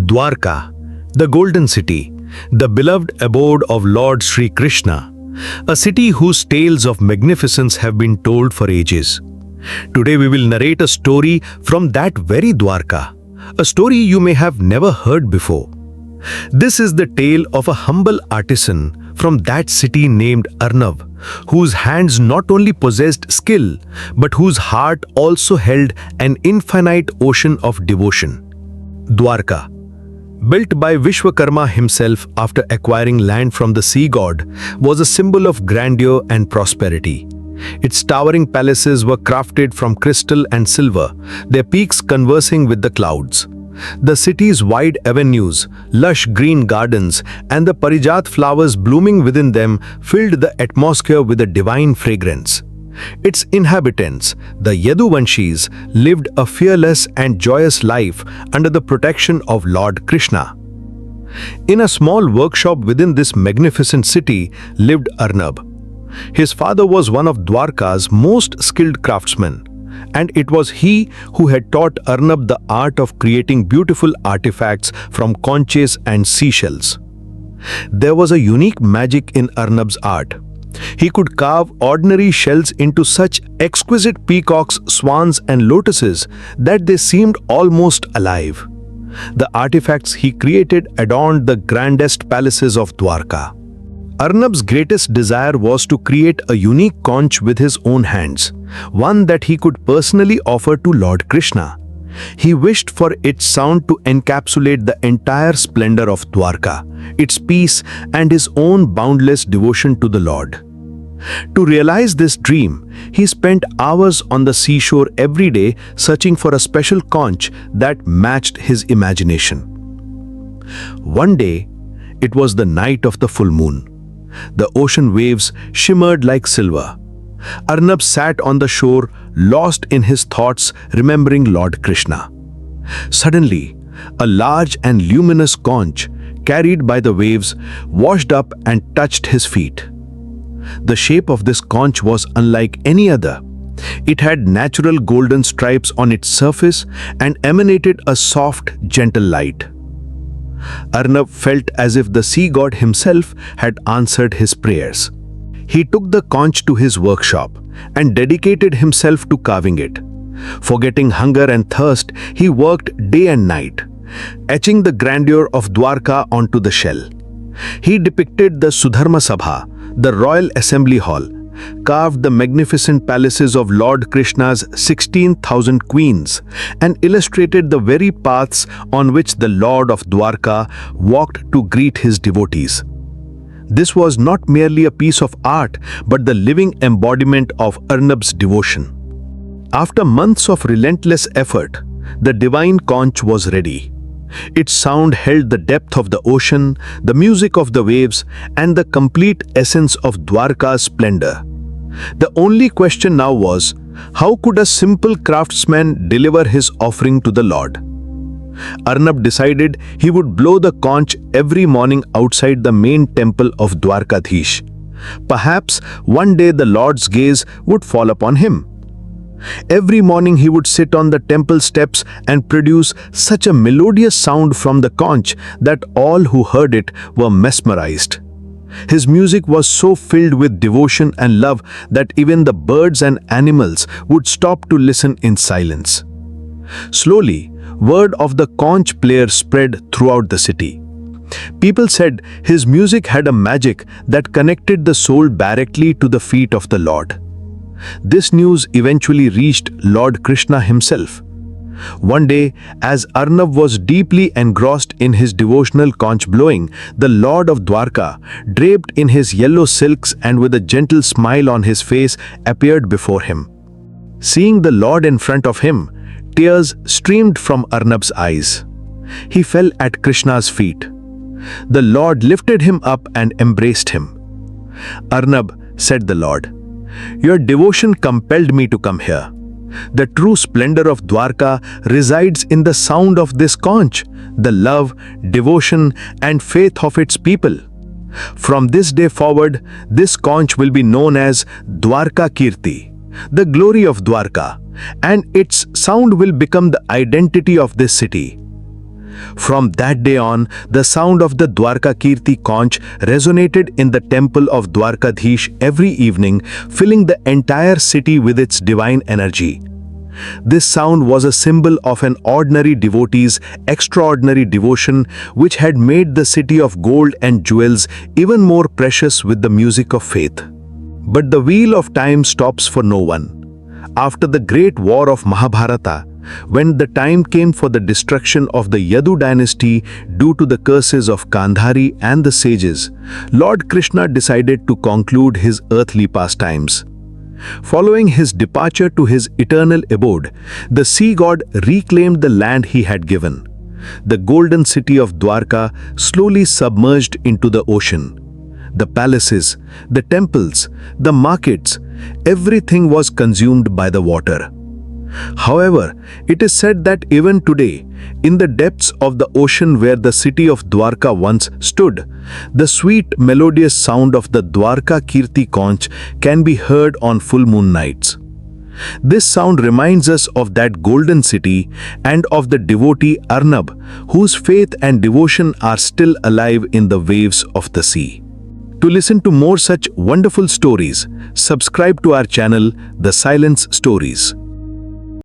Dwarka, the golden city, the beloved abode of Lord Shri Krishna, a city whose tales of magnificence have been told for ages. Today we will narrate a story from that very Dwarka, a story you may have never heard before. This is the tale of a humble artisan from that city named Arnav, whose hands not only possessed skill, but whose heart also held an infinite ocean of devotion. Dwarka, built by Vishwakarma himself after acquiring land from the sea god, was a symbol of grandeur and prosperity. Its towering palaces were crafted from crystal and silver, their peaks conversing with the clouds. The city's wide avenues, lush green gardens, and the parijat flowers blooming within them filled the atmosphere with a divine fragrance. Its inhabitants, the Yaduvanshis, lived a fearless and joyous life under the protection of Lord Krishna. In a small workshop within this magnificent city lived Arnav. His father was one of Dwarka's most skilled craftsmen, and it was he who had taught Arnav the art of creating beautiful artifacts from conches and seashells. There was a unique magic in Arnav's art. He could carve ordinary shells into such exquisite peacocks, swans, and lotuses that they seemed almost alive. The artifacts he created adorned the grandest palaces of Dwarka. Arnav's greatest desire was to create a unique conch with his own hands, one that he could personally offer to Lord Krishna. He wished for its sound to encapsulate the entire splendor of Dwarka, its peace, and his own boundless devotion to the Lord. To realize this dream, he spent hours on the seashore every day searching for a special conch that matched his imagination. One day, it was the night of the full moon. The ocean waves shimmered like silver. Arnav sat on the shore, lost in his thoughts, remembering Lord Krishna. Suddenly, a large and luminous conch, carried by the waves, washed up and touched his feet. The shape of this conch was unlike any other. It had natural golden stripes on its surface and emanated a soft, gentle light. Arnav felt as if the sea god himself had answered his prayers. He took the conch to his workshop and dedicated himself to carving it. Forgetting hunger and thirst, he worked day and night, etching the grandeur of Dwarka onto the shell. He depicted the Sudharma Sabha, the royal assembly hall, carved the magnificent palaces of Lord Krishna's 16,000 queens, and illustrated the very paths on which the Lord of Dwarka walked to greet his devotees. This was not merely a piece of art, but the living embodiment of Arnav's devotion. After months of relentless effort, the divine conch was ready. Its sound held the depth of the ocean, the music of the waves, and the complete essence of Dwarka's splendor. The only question now was, how could a simple craftsman deliver his offering to the Lord? Arnav decided he would blow the conch every morning outside the main temple of Dwarkadhish. Perhaps one day the Lord's gaze would fall upon him. Every morning he would sit on the temple steps and produce such a melodious sound from the conch that all who heard it were mesmerized. His music was so filled with devotion and love that even the birds and animals would stop to listen in silence. Slowly, word of the conch player spread throughout the city. People said his music had a magic that connected the soul directly to the feet of the Lord. This news eventually reached Lord Krishna himself. One day, as Arnav was deeply engrossed in his devotional conch blowing, the Lord of Dwarka, draped in his yellow silks and with a gentle smile on his face, appeared before him. Seeing the Lord in front of him, tears streamed from Arnav's eyes. He fell at Krishna's feet. The Lord lifted him up and embraced him. "Arnav," said the Lord, "your devotion compelled me to come here. The true splendor of Dwarka resides in the sound of this conch, the love, devotion, and faith of its people. From this day forward, this conch will be known as Dwarka-Kirti, the glory of Dwarka, and its sound will become the identity of this city." From that day on, the sound of the Dwarka-Kirti conch resonated in the temple of Dwarkadhish every evening, filling the entire city with its divine energy. This sound was a symbol of an ordinary devotee's extraordinary devotion, which had made the city of gold and jewels even more precious with the music of faith. But the wheel of time stops for no one. After the great war of Mahabharata, when the time came for the destruction of the Yadu dynasty due to the curses of Gandhari and the sages, Lord Krishna decided to conclude his earthly pastimes. Following his departure to his eternal abode, the sea god reclaimed the land he had given. The golden city of Dwarka slowly submerged into the ocean. The palaces, the temples, the markets, everything was consumed by the water. However, it is said that even today, in the depths of the ocean where the city of Dwarka once stood, the sweet melodious sound of the Dwarka-Kirti conch can be heard on full moon nights. This sound reminds us of that golden city and of the devotee Arnav, whose faith and devotion are still alive in the waves of the sea. To listen to more such wonderful stories, subscribe to our channel, The Silence Stories.